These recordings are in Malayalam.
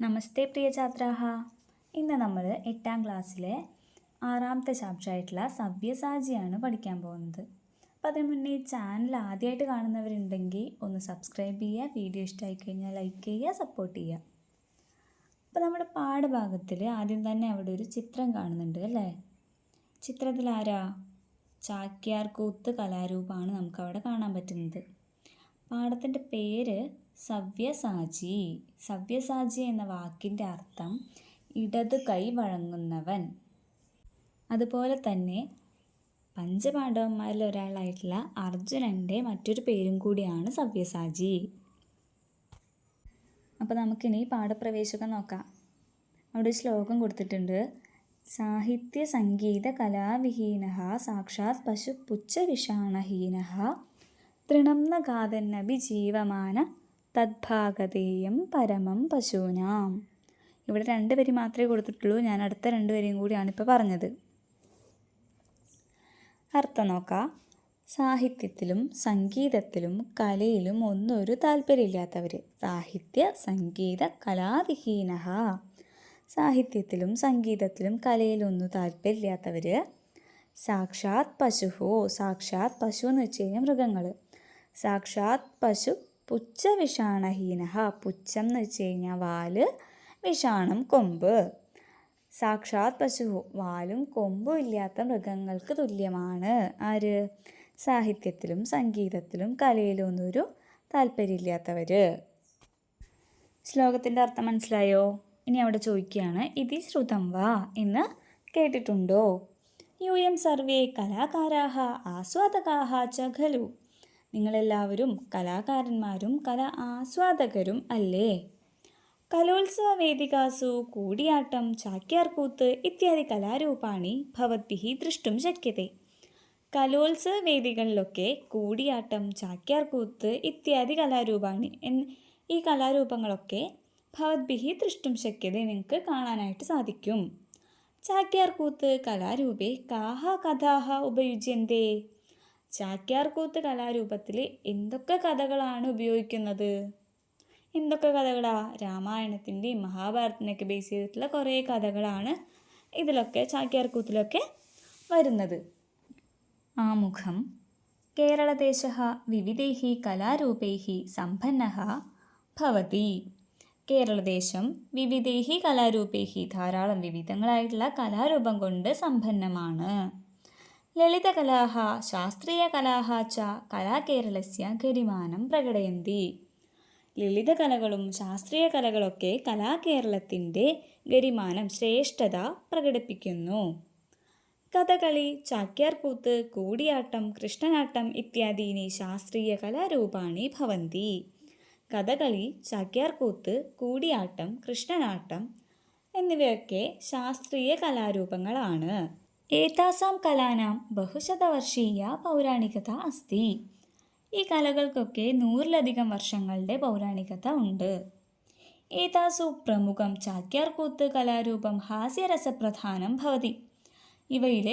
നമസ്തേ പ്രിയ ഛാത്രാഹ. ഇന്ന് നമ്മൾ 8ാം ക്ലാസ്സിലെ 6ാമത്തെ ചാപ്റ്ററായിട്ടുള്ള സവ്യസാചിയാണ് പഠിക്കാൻ പോകുന്നത്. അപ്പോൾ അതിന് മുന്നേ ഈ ചാനൽ ആദ്യമായിട്ട് കാണുന്നവരുണ്ടെങ്കിൽ ഒന്ന് സബ്സ്ക്രൈബ് ചെയ്യുക, വീഡിയോ ഇഷ്ടമായി കഴിഞ്ഞാൽ ലൈക്ക് ചെയ്യുക, സപ്പോർട്ട് ചെയ്യുക. അപ്പോൾ നമ്മുടെ പാഠഭാഗത്തിൽ ആദ്യം തന്നെ അവിടെ ഒരു ചിത്രം കാണുന്നുണ്ട് അല്ലേ? ചിത്രത്തിൽ ആരാ? ചാക്യാർ കൂത്ത് കലാരൂപമാണ് നമുക്കവിടെ കാണാൻ പറ്റുന്നത്. പാഠത്തിൻ്റെ പേര് സവ്യസാചി. സവ്യസാചി എന്ന വാക്കിൻ്റെ അർത്ഥം ഇടത് കൈ വഴങ്ങുന്നവൻ. അതുപോലെ തന്നെ പഞ്ചപാണ്ഡവന്മാരിൽ ഒരാളായിട്ടുള്ള അർജുനൻ്റെ മറ്റൊരു പേരും കൂടിയാണ് സവ്യസാചി. അപ്പോൾ നമുക്കിനി പാഠപ്രവേശകം നോക്കാം. അവിടെ ഒരു ശ്ലോകം കൊടുത്തിട്ടുണ്ട്. സാഹിത്യ സംഗീത കലാവിഹീനഃ സാക്ഷാത് പശു പുച്ഛവിഷാണഹീനഃ തൃണം ന ഗാതന്നപി ജീവമാന തദ്ഭാഗതേയം പരമം പശൂനാം. ഇവിടെ 2 വരി മാത്രമേ കൊടുത്തിട്ടുള്ളൂ. ഞാൻ അടുത്ത 2 വരിയും കൂടിയാണ് ഇപ്പോൾ പറഞ്ഞത്. അർത്ഥം നോക്കാം. സാഹിത്യത്തിലും സംഗീതത്തിലും കലയിലും ഒന്നും ഒരു താല്പര്യമില്ലാത്തവർ. സാഹിത്യ സംഗീത കലാവിഹീനഃ. സാഹിത്യത്തിലും സംഗീതത്തിലും കലയിലൊന്നും താല്പര്യമില്ലാത്തവർ. സാക്ഷാത് പശുഹോ. സാക്ഷാത് പശു എന്ന് വെച്ച് കഴിഞ്ഞാൽ മൃഗങ്ങൾ. സാക്ഷാത് പശു പുച്ഛവിഷാണഹീനഃ. പുച്ഛം എന്ന് വെച്ച് കഴിഞ്ഞാൽ വാല്, വിഷാണം കൊമ്പ്. സാക്ഷാത് പശു വാലും കൊമ്പും ഇല്ലാത്ത മൃഗങ്ങൾക്ക് തുല്യമാണ്. ആര്? സാഹിത്യത്തിലും സംഗീതത്തിലും കലയിലും ഒന്നും ഒരു താല്പര്യമില്ലാത്തവർ. ശ്ലോകത്തിൻ്റെ അർത്ഥം മനസ്സിലായോ? ഇനി അവിടെ ചോദിക്കുകയാണ്, ഇതി ശ്രുതം വാ എന്ന് കേട്ടിട്ടുണ്ടോ? യൂയം സർവേ കലാകാരാഹ ആസ്വാദകാഹ ച ഖലു. നിങ്ങളെല്ലാവരും കലാകാരന്മാരും കല ആസ്വാദകരും അല്ലേ? കലോത്സവ വേദികാസു കൂടിയാട്ടം ചാക്യാർകൂത്ത് ഇത്യാദി കലാരൂപാണി ഭവദ്ഭിഃ ദൃഷ്ടും ശക്യത്തെ. കലോത്സവ വേദികളിലൊക്കെ കൂടിയാട്ടം, ചാക്യാർകൂത്ത് ഇത്യാദി കലാരൂപാണി ഈ കലാരൂപങ്ങളൊക്കെ ഭവദ്ഭിഃ ദൃഷ്ടും ശക്യത്തെ നിങ്ങൾക്ക് കാണാനായിട്ട് സാധിക്കും. ചാക്യാർകൂത്ത് കലാരൂപേ കാഹ കഥാഹ ഉപയുജ്യന്തേ. ചാക്യാർകൂത്ത് കലാരൂപത്തിൽ എന്തൊക്കെ കഥകളാണ് ഉപയോഗിക്കുന്നത്? എന്തൊക്കെ കഥകളാ? രാമായണത്തിൻ്റെയും മഹാഭാരതത്തിനൊക്കെ ബേസ് ചെയ്തിട്ടുള്ള കുറേ കഥകളാണ് ഇതിലൊക്കെ ചാക്യാർകൂത്തിലൊക്കെ വരുന്നത്. ആമുഖം. കേരളദേശഃ വിവിധൈഃ കലാരൂപൈഃ സമ്പന്നഃ ഭവതി. കേരളദേശം വിവിധൈഃ കലാരൂപൈഃ ധാരാളം വിവിധങ്ങളായിട്ടുള്ള കലാരൂപം കൊണ്ട് സമ്പന്നമാണ്. ലളിതകലാഃ ശാസ്ത്രീയകലാഃ ച കലാകേരളസ്യ ഗരിമാനം പ്രകടയന്തി. ലളിതകലകളും ശാസ്ത്രീയ കലകളൊക്കെ കലാകേരളത്തിൻ്റെ ഗരിമാനം, ശ്രേഷ്ഠത പ്രകടിപ്പിക്കുന്നു. കഥകളി, ചാക്യാർകൂത്ത്, കൂടിയാട്ടം, കൃഷ്ണനാട്ടം ഇത്യാദീനി ശാസ്ത്രീയ കലാരൂപാണി ഭവന്തി. കഥകളി, ചാക്യാർകൂത്ത്, കൂടിയാട്ടം, കൃഷ്ണനാട്ടം എന്നിവയൊക്കെ ശാസ്ത്രീയ കലാരൂപങ്ങളാണ്. ഏതാസാം കലാനാം ബഹുശതവർഷീയ പൗരാണികത അസ്തി. ഈ കലകൾക്കൊക്കെ 100-ലധികം വർഷങ്ങളുടെ പൗരാണികത ഉണ്ട്. ഏതാസു പ്രമുഖം ചാക്യാർകൂത്ത് കലാരൂപം ഹാസ്യരസപ്രധാനം ഭവതി. ഇവയിൽ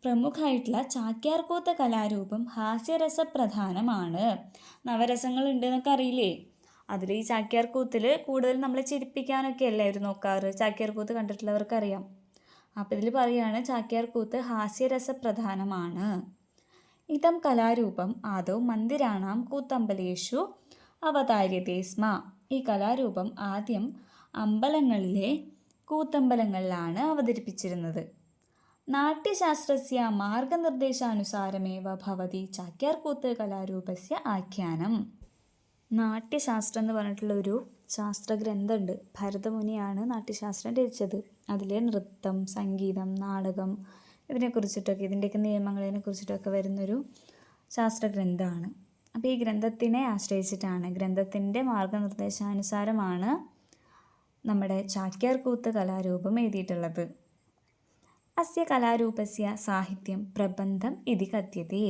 പ്രമുഖമായിട്ടുള്ള ചാക്യാർകൂത്ത് കലാരൂപം ഹാസ്യരസപ്രധാനമാണ്. നവരസങ്ങളുണ്ട് എന്നൊക്കെ അറിയില്ലേ? അതിൽ ഈ ചാക്യാർകൂത്തിൽ കൂടുതൽ നമ്മളെ ചിരിപ്പിക്കാനൊക്കെ എല്ലാവരും നോക്കാറ്. ചാക്യാർകൂത്ത് കണ്ടിട്ടുള്ളവർക്കറിയാം. അപ്പോൾ ഇതിൽ പറയുകയാണ് ചാക്യാർകൂത്ത് ഹാസ്യരസപ്രധാനമാണ്. ഇതം കലാരൂപം ആദൗ മന്ദിരാണാം കൂത്തമ്പലേഷു അവതാര്യത്തെ സ്മ. ഈ കലാരൂപം ആദ്യം അമ്പലങ്ങളിലെ കൂത്തമ്പലങ്ങളിലാണ് അവതരിപ്പിച്ചിരുന്നത്. നാട്യശാസ്ത്രസ്യ മാർഗനിർദ്ദേശാനുസാരമേവ ഭവതി ചാക്യാർകൂത്ത് കലാരൂപസ്യ ആഖ്യാനം. നാട്യശാസ്ത്രം എന്ന് പറഞ്ഞിട്ടുള്ളൊരു ശാസ്ത്രഗ്രന്ഥമുണ്ട്. ഭരതമുനിയാണ് നാട്യശാസ്ത്രം രചിച്ചത്. അതിൽ നൃത്തം, സംഗീതം, നാടകം ഇതിനെക്കുറിച്ചിട്ടൊക്കെ, ഇതിൻ്റെയൊക്കെ നിയമങ്ങളതിനെക്കുറിച്ചിട്ടൊക്കെ വരുന്നൊരു ശാസ്ത്രഗ്രന്ഥമാണ്. അപ്പോൾ ഈ ഗ്രന്ഥത്തിനെ ആശ്രയിച്ചിട്ടാണ്, ഗ്രന്ഥത്തിൻ്റെ മാർഗനിർദ്ദേശാനുസാരമാണ് നമ്മുടെ ചാക്യാർകൂത്ത് കലാരൂപം എഴുതിയിട്ടുള്ളത്. അസ്യ കലാരൂപസ്യ സാഹിത്യം പ്രബന്ധം ഇതി കഥ്യത്തെ.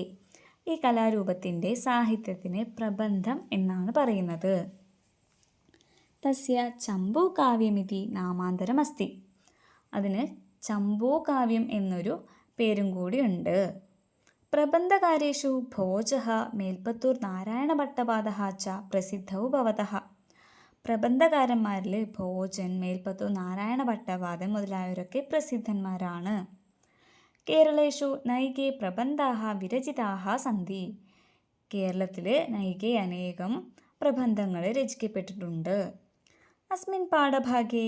ഈ കലാരൂപത്തിൻ്റെ സാഹിത്യത്തിന് പ്രബന്ധം എന്നാണ് പറയുന്നത്. തസ്യ ചമ്പൂകാവ്യമിതി നാമാന്തരമസ്തി. അതിന് ചമ്പൂകാവ്യം എന്നൊരു പേരും കൂടിയുണ്ട്. പ്രബന്ധകാര്യേഷു ഭോജഃ മേൽപ്പത്തൂർ നാരായണഭട്ടപാദഃ ച പ്രസിദ്ധൗ ഭവതഃ. പ്രബന്ധകാരന്മാരിൽ ഭോജൻ, മേൽപ്പത്തൂർ നാരായണ ഭട്ടപാദൻ മുതലായവരൊക്കെ പ്രസിദ്ധന്മാരാണ്. കേരളേഷു നൈകേ പ്രബന്ധാः വിരചിതാः സന്തി. കേരളത്തിൽ നൈകേ അനേകം പ്രബന്ധങ്ങൾ രചിക്കപ്പെട്ടിട്ടുണ്ട്. അസ്മിൻ പാഠഭാഗേ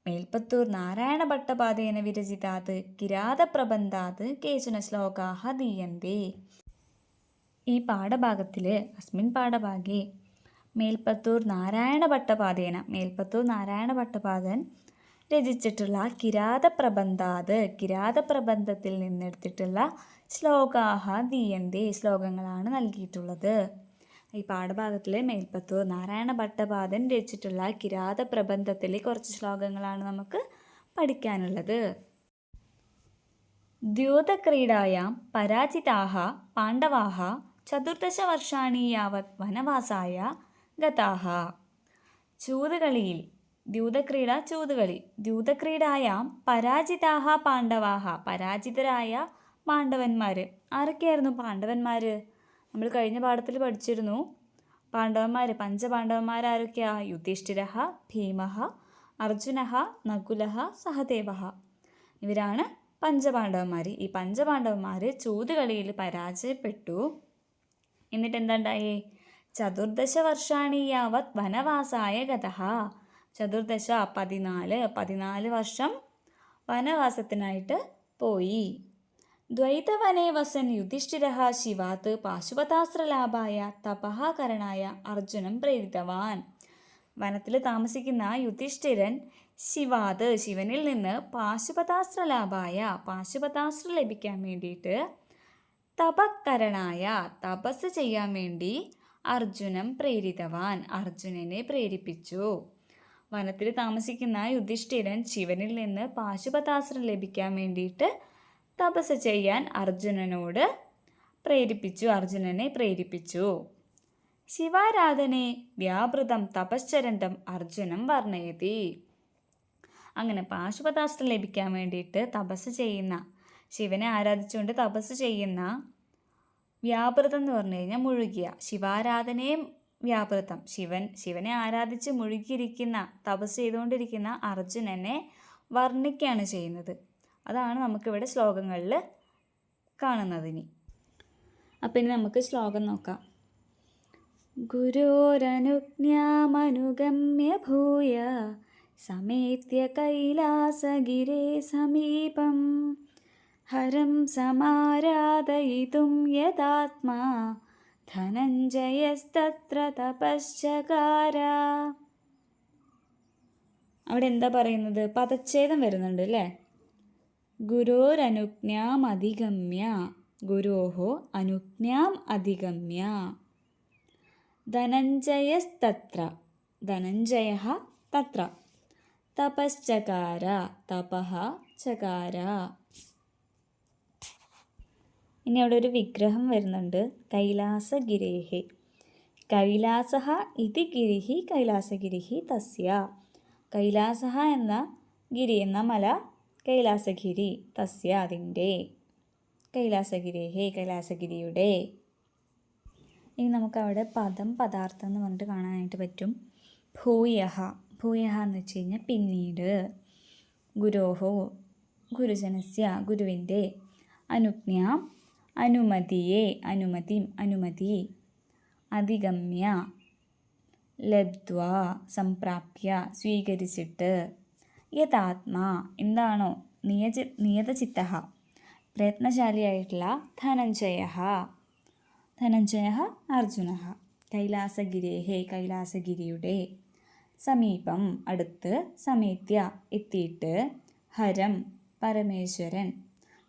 മേൽപ്പത്തൂർ നാരായണ ഭട്ടപാദേന വിരചിതാത് കിരാതപ്രബന്ധാത് കേചന ശ്ലോകാः ദീയന്തെ. ഈ പാഠഭാഗത്തിൽ അസ്മിൻ പാഠഭാഗേ മേൽപ്പത്തൂർ നാരായണ ഭട്ടപാദൻ രചിച്ചിട്ടുള്ള കിരാതപ്രബന്ധത്തിൽ നിന്നെടുത്തിട്ടുള്ള ശ്ലോകാഹ ദീയന്തെ, ശ്ലോകങ്ങളാണ് നൽകിയിട്ടുള്ളത്. ഈ പാഠഭാഗത്തിൽ മേൽപ്പത്തൂർ നാരായണ ഭട്ടപാദൻ രചിച്ചിട്ടുള്ള കിരാതപ്രബന്ധത്തിലെ കുറച്ച് ശ്ലോകങ്ങളാണ് നമുക്ക് പഠിക്കാനുള്ളത്. ദ്യൂതക്രീഡായാം പരാജിതാः പാണ്ഡവാः ചതുർദശവർഷാണി യാവത് വനവാസായ ഗതാः. ചൂതുകളിയിൽ ദ്യൂതക്രീഡായാം പരാജിതാः പാണ്ഡവാः, പരാജിതരായ പാണ്ഡവന്മാർ. ആരൊക്കെയായിരുന്നു പാണ്ഡവന്മാർ? നമ്മൾ കഴിഞ്ഞ പാഠത്തിൽ പഠിച്ചിരുന്നു. പാണ്ഡവന്മാർ, പഞ്ചപാണ്ഡവന്മാരാരൊക്കെയാ? യുധിഷ്ഠിരഃ, ഭീമഃ, അർജുനഃ, നകുലഃ, സഹദേവഃ. ഇവരാണ് പഞ്ചപാണ്ഡവന്മാർ. ഈ പഞ്ചപാണ്ഡവന്മാർ ചൂതുകളിയിൽ പരാജയപ്പെട്ടു. എന്നിട്ട് എന്താണ്ടായേ? ചതുർദശ വർഷാണി യാവത് വനവാസായ ഗതഃ. ചതുർദശ 14 വർഷം വനവാസത്തിനായിട്ട് പോയി. ദ്വൈതവനേ വസൻ യുധിഷ്ഠിരഃ ശിവാത് പാശുപതാസ്ത്രലാഭായ തപഃ കരണായ അർജുനം പ്രേരിതവാൻ. വനത്തിൽ താമസിക്കുന്ന യുധിഷ്ഠിരൻ ശിവനിൽ നിന്ന് പാശുപതാസ്ത്രം ലഭിക്കാൻ വേണ്ടിയിട്ട് തപക്കരണായ, തപസ് ചെയ്യാൻ വേണ്ടി അർജുനനെ പ്രേരിപ്പിച്ചു. വനത്തിൽ താമസിക്കുന്ന യുധിഷ്ഠിരൻ ശിവനിൽ നിന്ന് പാശുപതാസ്ത്രം ലഭിക്കാൻ വേണ്ടിയിട്ട് തപസ് ചെയ്യാൻ അർജുനനെ പ്രേരിപ്പിച്ചു. ശിവാരാധനെ വ്യാപൃതം തപശ്ചരന്തം അർജുനം വർണ്ണയതി. അങ്ങനെ പാശുപതാസ്ത്രം ലഭിക്കാൻ വേണ്ടിയിട്ട് തപസ് ചെയ്യുന്ന, ശിവനെ ആരാധിച്ചുകൊണ്ട് തപസ് ചെയ്യുന്ന, വ്യാപൃതം എന്ന് പറഞ്ഞു കഴിഞ്ഞാൽ മുഴുകിയ, ശിവാരാധനയും വ്യാപൃതം, ശിവനെ ആരാധിച്ച് മുഴുകിയിരിക്കുന്ന, തപസ് ചെയ്തുകൊണ്ടിരിക്കുന്ന അർജുനനെ വർണ്ണിക്കുകയാണ് ചെയ്യുന്നത്. അതാണ് നമുക്കിവിടെ ശ്ലോകങ്ങളിൽ കാണുന്നതിനി. അപ്പം ഇനി നമുക്ക് ശ്ലോകം നോക്കാം. ഗുരോരനുജ്ഞാമനുഗമ്യ ഭൂയ സമേത്യ കൈലാസഗിരേ സമീപം ഹരം സമാരാധയിതും യദാത്മാ ധനഞ്ജയസ്തത്ര തപശ്ചകാര. അവിടെ എന്താ പറയുന്നത്? പദച്ഛേദം വരുന്നുണ്ട് അല്ലേ? ഗുരോരനുജ്ഞാം അധിഗമ്യ, ഗുരോഹോ അനുജ്ഞാം അധിഗമ്യ ധനഞ്ജയസ്തത്ര, ധനഞ്ജയഃ തത്ര തപശ്ചകാര, തപഃ ചകാര. ഇനി അവിടെ ഒരു വിഗ്രഹം വരുന്നുണ്ട്, കൈലാസഗിരേഹി. കൈലാസഃ ഇതി ഗിരിഃ കൈലാസഗിരിഃ തസ്യ. കൈലാസഃ എന്ന ഗിരി എന്ന മല കൈലാസഗിരി, തസ്യ അതിൻ്റെ, കൈലാസഗിരേഹി കൈലാസഗിരിയുടെ. ഇനി നമുക്കവിടെ പദം പദാർത്ഥം എന്ന് പറഞ്ഞിട്ട് കാണാനായിട്ട് പറ്റും. ഭൂയഃ എന്ന് വെച്ച് കഴിഞ്ഞാൽ പിന്നീട്, ഗുരോഹോ ഗുരുജനസ്യ ഗുരുവിൻ്റെ, അനുജ്ഞാം അനുമതിയെ അനുമതി, അധിഗമ്യ ലബ്ധ്വാ സംപ്രാപ്യ സ്വീകരിച്ചിട്ട്, യഥാത്മാ എന്താണോ നിയതചിത്തഃ പ്രയത്നശാലിയായിട്ടുള്ള ധനഞ്ജയഃ അർജുനഃ കൈലാസഗിരേഹേ കൈലാസഗിരിയുടെ സമീപം അടുത്ത്, സമേത്യ എത്തിയിട്ട്, ഹരം പരമേശ്വരൻ,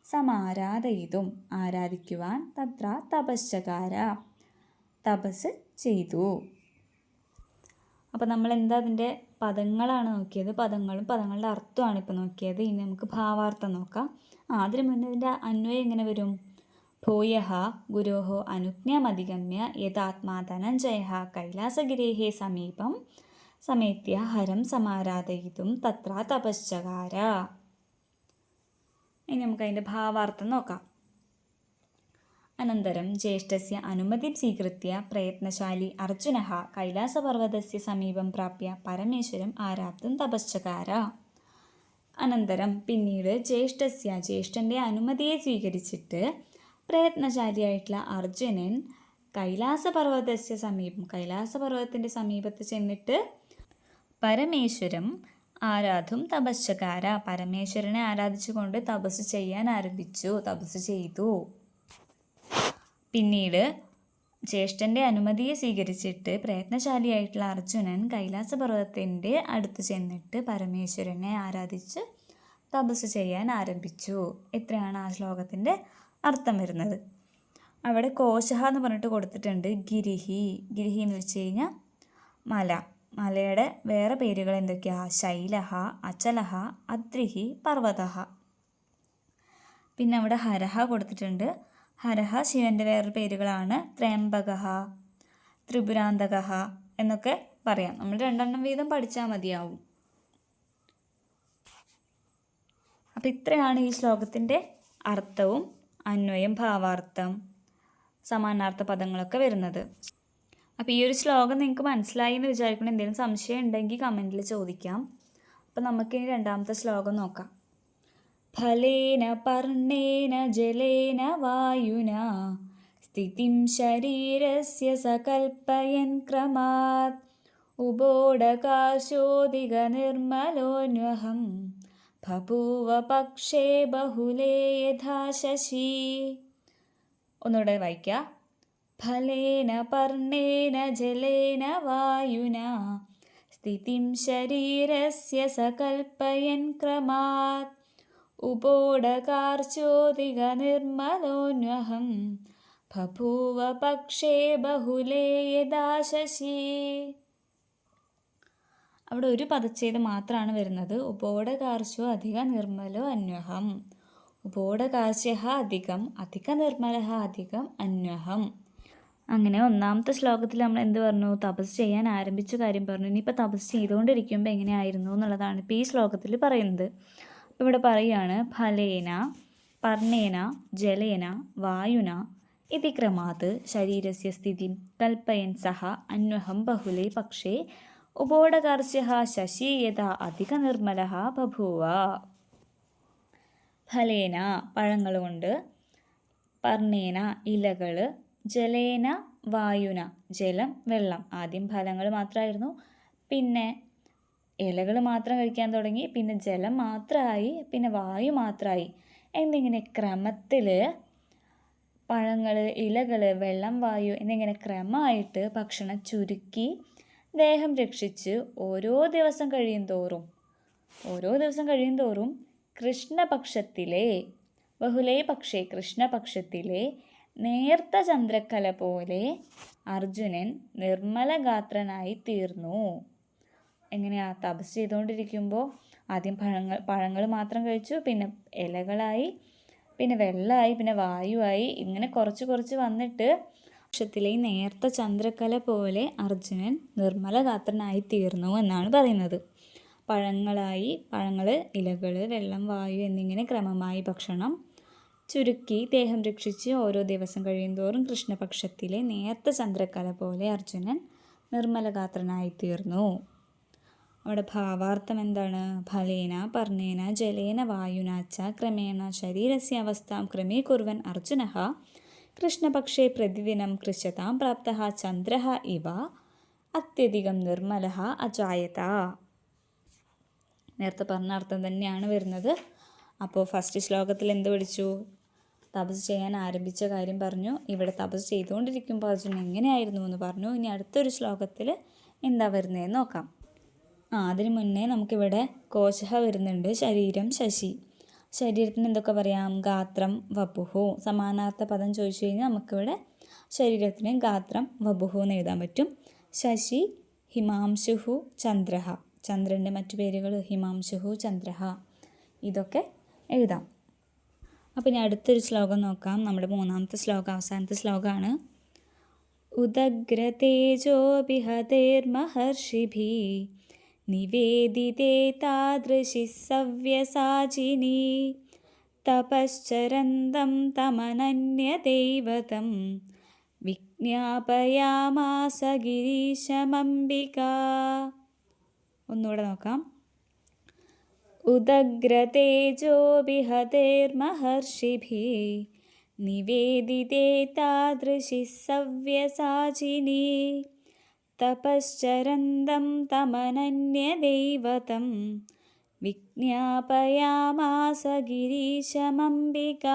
സമാരാധയിതും ആരാധിക്കുവാൻ, തത്ര തപശ്ചകാര തപസ് ചെയ്തു. അപ്പോൾ നമ്മൾ എന്താ അതിൻ്റെ പദങ്ങളാണ് നോക്കിയത്, പദങ്ങളുടെ അർത്ഥമാണ് ഇപ്പോൾ നോക്കിയത്. ഇനി നമുക്ക് ഭാവാർത്ഥം നോക്കാം. അതിന് മുന്നേ ഇതിൻ്റെ അന്വയം എങ്ങനെ വരും? ഭൂയഃ ഗുരോഹോ അനുജ്ഞാമധിഗമ്യ യഥാത്മാ ധനഞ്ജയഃ കൈലാസഗിരേഹ സമീപം സമേത്യ ഹരം സമാരാധയിതും തത്ര തപശ്ചകാര. ഇനി നമുക്ക് അതിൻ്റെ ഭാവാർത്ഥം നോക്കാം. अनन्तरं ज्येष्ठस्य अनुमतिं स्वीकृत्य प्रयत्नशाली अर्जुनः कैलासपर्वतस्य समीपं प्राप्य परमेश्वरम् आराधुं तपश्चकार. അനന്തരം പിന്നീട് ജ്യേഷ്ഠൻ്റെ അനുമതിയെ സ്വീകരിച്ചിട്ട് പ്രയത്നശാലിയായിട്ടുള്ള അർജുനൻ കൈലാസപർവ്വതത്തിൻ്റെ സമീപത്ത് ചെന്നിട്ട് പരമേശ്വരം ആരാധും തപശ്ചകാര, പരമേശ്വരനെ ആരാധിച്ചുകൊണ്ട് തപസ് ചെയ്തു. പിന്നീട് ജ്യേഷ്ഠൻ്റെ അനുമതിയെ സ്വീകരിച്ചിട്ട് പ്രയത്നശാലിയായിട്ടുള്ള അർജുനൻ കൈലാസപർവ്വതത്തിൻ്റെ അടുത്ത് ചെന്നിട്ട് പരമേശ്വരനെ ആരാധിച്ച് തപസ് ചെയ്യാൻ ആരംഭിച്ചു. ഇത്രയാണ് ആ ശ്ലോകത്തിൻ്റെ അർത്ഥം വരുന്നത്. അവിടെ കോശഹ എന്ന് പറഞ്ഞിട്ട് കൊടുത്തിട്ടുണ്ട്. ഗിരിഹി എന്ന് വെച്ച് കഴിഞ്ഞാൽ മലയുടെ വേറെ പേരുകൾ എന്തൊക്കെയാ? ശൈലഹ, അചലഹ, അദ്രിഹി, പർവ്വതഹ. പിന്നെ അവിടെ ഹരഹ കൊടുത്തിട്ടുണ്ട്. ഹരഹ ശിവൻ്റെ വേറൊരു പേരുകളാണ്. ത്രയംബകഹ, ത്രിപുരാന്തകഹ എന്നൊക്കെ പറയാം. നമ്മൾ 2 വീതം പഠിച്ചാൽ മതിയാവും. അപ്പം ഇത്രയാണ് ഈ ശ്ലോകത്തിൻ്റെ അർത്ഥവും അന്വയം, ഭാവാർത്ഥം, സമാനാർത്ഥ പദങ്ങളൊക്കെ വരുന്നത്. അപ്പോൾ ഈ ഒരു ശ്ലോകം നിങ്ങൾക്ക് മനസ്സിലായി എന്ന് വിചാരിക്കണം. എന്തെങ്കിലും സംശയം ഉണ്ടെങ്കിൽ കമൻറ്റിൽ ചോദിക്കാം. അപ്പം നമുക്കിനി 2ാമത്തെ ശ്ലോകം നോക്കാം. ഫലേന പർണേന ജലേന വായുന സ്ഥിതിം ശരീരസ്യ സകൽപ്പയൻ ക്രമാത് ഉബോധകാശോദിക നിർമ്മലോന്വഹം ബഭൂവ പക്ഷേ ബഹുലേ യഥാ ശശി. ഒന്നുകൂടെ വായിക്കാം. ഫലേന പർണേന ജലേന വായുന സ്ഥിതിം ശരീരസ്യ സകൽപ്പയൻ ക്രമാത് ഉപോടകാർച്ചോദിക നിർമ്മലോന്വഹം ബഭൂവ പക്ഷേ ബഹുലേ യഥാ ശശി. അവിടെ ഒരു പദച്ഛേദം മാത്രമാണ് വരുന്നത്. ഉപോടകാർച്ചോ അധിക നിർമ്മലോ അന്വഹം. ഉപോടകാർച്ച്യഃ അധികം അധിക നിർമ്മലഃ അധികം അന്വഹം. അങ്ങനെ 1ാമത്തെ ശ്ലോകത്തിൽ നമ്മൾ എന്ത് പറഞ്ഞു? തപസ് ചെയ്യാൻ ആരംഭിച്ച കാര്യം പറഞ്ഞു. ഇനിയിപ്പോൾ തപസ് ചെയ്തുകൊണ്ടിരിക്കുമ്പോൾ എങ്ങനെയായിരുന്നു എന്നുള്ളതാണ് ഇപ്പോൾ ഈ ശ്ലോകത്തിൽ പറയുന്നത്. അപ്പോൾ ഇവിടെ പറയുകയാണ്, ഫലേന പർണേന ജലേന വായുന ഇതി ക്രമാത് ശരീരസ്യ സ്ഥിതിം കൽപ്പയൻ സഹ അന്വഹം ബഹുലേ പക്ഷേ ഉപോടകാർച്ച്യഃ ശശി യഥാ അധിക നിർമ്മലഃ ബഭൂവ. ഫലേന പഴങ്ങൾ കൊണ്ട്, പർണേന ഇലകൾ, ജലേന വായുന ജലം, വെള്ളം. ആദ്യം ഫലങ്ങൾ മാത്രമായിരുന്നു, പിന്നെ ഇലകൾ മാത്രം കഴിക്കാൻ തുടങ്ങി, പിന്നെ ജലം മാത്രമായി, പിന്നെ വായു മാത്രമായി. എന്നിങ്ങനെ ക്രമത്തിൽ പഴങ്ങൾ, ഇലകൾ, വെള്ളം, വായു എന്നിങ്ങനെ ക്രമമായിട്ട് ഭക്ഷണം ചുരുക്കി ദേഹം രക്ഷിച്ച് ഓരോ ദിവസം കഴിയും തോറും കൃഷ്ണപക്ഷത്തിലെ ബഹുലേ പക്ഷേ കൃഷ്ണപക്ഷത്തിലെ നേർത്ത ചന്ദ്രക്കല പോലെ അർജുനൻ നിർമ്മലഗാത്രനായി തീർന്നു. എങ്ങനെയാ? തപസ് ചെയ്തുകൊണ്ടിരിക്കുമ്പോൾ ആദ്യം പഴങ്ങൾ മാത്രം കഴിച്ചു, പിന്നെ ഇലകളായി, പിന്നെ വെള്ളമായി, പിന്നെ വായുവായി. ഇങ്ങനെ കുറച്ച് വന്നിട്ട് പക്ഷത്തിലെ നേർത്ത ചന്ദ്രക്കല പോലെ അർജുനൻ നിർമ്മലഗാത്രനായി തീർന്നു എന്നാണ് പറയുന്നത്. പഴങ്ങൾ, ഇലകൾ, വെള്ളം, വായു എന്നിങ്ങനെ ക്രമമായി ഭക്ഷണം ചുരുക്കി ദേഹം രക്ഷിച്ച് ഓരോ ദിവസം കഴിയുന്തോറും കൃഷ്ണപക്ഷത്തിലെ നേർത്ത ചന്ദ്രക്കല പോലെ അർജുനൻ നിർമ്മലഗാത്രനായി തീർന്നു. അവിടെ ഭാവാർത്ഥം എന്താണ്? ഫലേന പർണേന ജലേന വായുനാച്ച ക്രമേണ ശരീരസ്യ അവസ്ഥാം ക്രമീകുർവൻ അർജുനഃ കൃഷ്ണപക്ഷേ പ്രതിദിനം കൃശതാം പ്രാപ്തഃ ചന്ദ്രഃ ഇവ അത്യധികം നിർമ്മലഃ അജായത. നേരത്തെ പറഞ്ഞ അർത്ഥം തന്നെയാണ് വരുന്നത്. അപ്പോൾ ഫസ്റ്റ് ശ്ലോകത്തിൽ എന്ത് പഠിച്ചു? തപസ് ചെയ്യാൻ ആരംഭിച്ച കാര്യം പറഞ്ഞു. ഇവിടെ തപസ് ചെയ്തുകൊണ്ടിരിക്കുമ്പോൾ അർജുനൻ എങ്ങനെയായിരുന്നു എന്ന് പറഞ്ഞു. ഇനി അടുത്തൊരു ശ്ലോകത്തിൽ എന്താ വരുന്നതെന്ന് നോക്കാം. അതിന് മുന്നേ നമുക്കിവിടെ കോശഹ വരുന്നുണ്ട്. ശരീരം, ശശി. ശരീരത്തിന് എന്തൊക്കെ പറയാം? ഗാത്രം, വപുഹു. സമാനാർത്ഥ പദം ചോദിച്ചു കഴിഞ്ഞാൽ നമുക്കിവിടെ ശരീരത്തിന് ഗാത്രം, വപുഹു എന്ന് എഴുതാൻ പറ്റും. ശശി, ഹിമാംശുഹു, ചന്ദ്രഹ. ചന്ദ്രൻ്റെ മറ്റു പേരുകൾ ഹിമാംശുഹു, ചന്ദ്രഹ. ഇതൊക്കെ എഴുതാം. അപ്പോൾ ഇനി അടുത്തൊരു ശ്ലോകം നോക്കാം. നമ്മുടെ 3ാമത്തെ ശ്ലോകം, അവസാനത്തെ ശ്ലോകമാണ്. ഉദഗ്രതേജോഭിഹതേർമഹർഷിഭി നിവേദിതേ താദൃശി സവ്യസാചിനി തപശ്ചരന്തം തമനന്യദൈവതം വിജ്ഞാപയാമാസ ഗിരീശമംബിക. ഒന്നുകൂടെ നോക്കാം. ഉദഗ്രതേജോഭിഹതൈർമഹർഷിഭിः നിവേദിതേ താദൃശി സവ്യസാചിനി തപശ്ചരന്തം തമനന്യദൈവതം വിജ്ഞാപയാമാസ ഗിരീശമംബിക.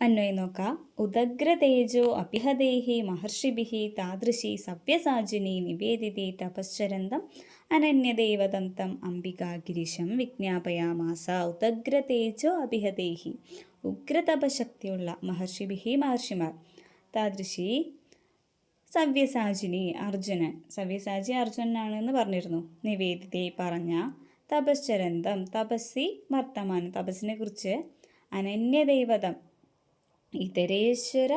അന്വയം നോക്കാം. ഉദഗ്രതേജോ അഭിഹതൈഃ മഹർഷിഭിः താദൃശി സവ്യസാചിനി നിവേദിതേ തപശ്ചരന്തം അനന്യദൈവതം തം അംബികാ ഗിരീശം വിജ്ഞാപയാമാസ. ഉദഗ്രതേജോ അഭിഹതൈഃ ഉഗ്രതപശക്തിയുള്ള മഹർഷിഭിः മഹർഷിമാർ താദൃശി സവ്യസാചിനി അർജുനൻ സവ്യസാചി അർജുനനാണെന്ന് പറഞ്ഞിരുന്നു. നിവേദിതേ പറഞ്ഞ തപശ്ചരന്തം തപസ്സി വർത്തമാനം തപസ്സിനെ കുറിച്ച് അനന്യദൈവതം ഇതരേശ്വര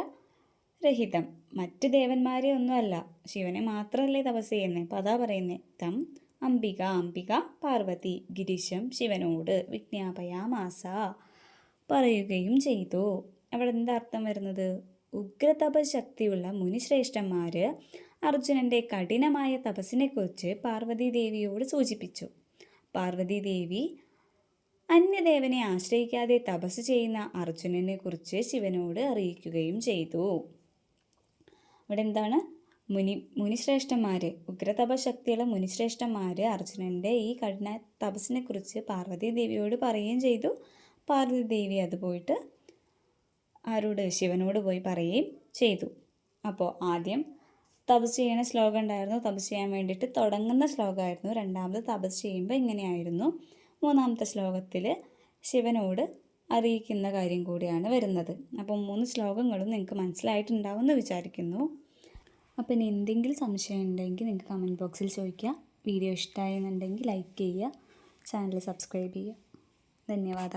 രഹിതം മറ്റ് ദേവന്മാരെ ഒന്നുമല്ല ശിവനെ മാത്രമല്ലേ തപസ് ചെയ്യുന്നത്. അപ്പം അതാ പറയുന്നത്. തം അംബിക അംബിക പാർവതി ഗിരീശം ശിവനോട് വിജ്ഞാപയാമാസ പറയുകയും ചെയ്തു. അവിടെ എന്താ അർത്ഥം വരുന്നത്? ഉഗ്രതപശക്തിയുള്ള മുനിശ്രേഷ്ഠന്മാർ അർജുനൻ്റെ കഠിനമായ തപസ്സിനെക്കുറിച്ച് പാർവതീദേവിയോട് സൂചിപ്പിച്ചു. പാർവതീദേവി അന്യദേവനെ ആശ്രയിക്കാതെ തപസ് ചെയ്യുന്ന അർജുനനെ കുറിച്ച് ശിവനോട് അറിയിക്കുകയും ചെയ്തു. ഇവിടെ എന്താണ്? മുനിശ്രേഷ്ഠന്മാർ ഉഗ്രതപശക്തിയുള്ള മുനിശ്രേഷ്ഠന്മാർ അർജുനൻ്റെ ഈ കഠിന തപസ്സിനെ കുറിച്ച് പാർവതീദേവിയോട് പറയുകയും ചെയ്തു. പാർവതീദേവി അത് പോയിട്ട് ആരോട്? ശിവനോട് പോയി പറയുകയും ചെയ്തു. അപ്പോൾ ആദ്യം തപസ് ചെയ്യുന്ന ശ്ലോകം ഉണ്ടായിരുന്നു. തപസ് ചെയ്യാൻ വേണ്ടിയിട്ട് തുടങ്ങുന്ന ശ്ലോകമായിരുന്നു. രണ്ടാമത് തപസ് ചെയ്യുമ്പോൾ ഇങ്ങനെയായിരുന്നു. മൂന്നാമത്തെ ശ്ലോകത്തിൽ ശിവനോട് അറിയിക്കുന്ന കാര്യം കൂടിയാണ് വരുന്നത്. അപ്പോൾ 3 ശ്ലോകങ്ങളും നിങ്ങൾക്ക് മനസ്സിലായിട്ടുണ്ടാവുമെന്ന് വിചാരിക്കുന്നു. അപ്പോൾ ഇനി എന്തെങ്കിലും സംശയം ഉണ്ടെങ്കിൽ നിങ്ങൾക്ക് കമൻറ്റ് ബോക്സിൽ ചോദിക്കുക. വീഡിയോ ഇഷ്ടമായെന്നുണ്ടെങ്കിൽ ലൈക്ക് ചെയ്യുക, ചാനൽ സബ്സ്ക്രൈബ് ചെയ്യുക. ധന്യവാദ.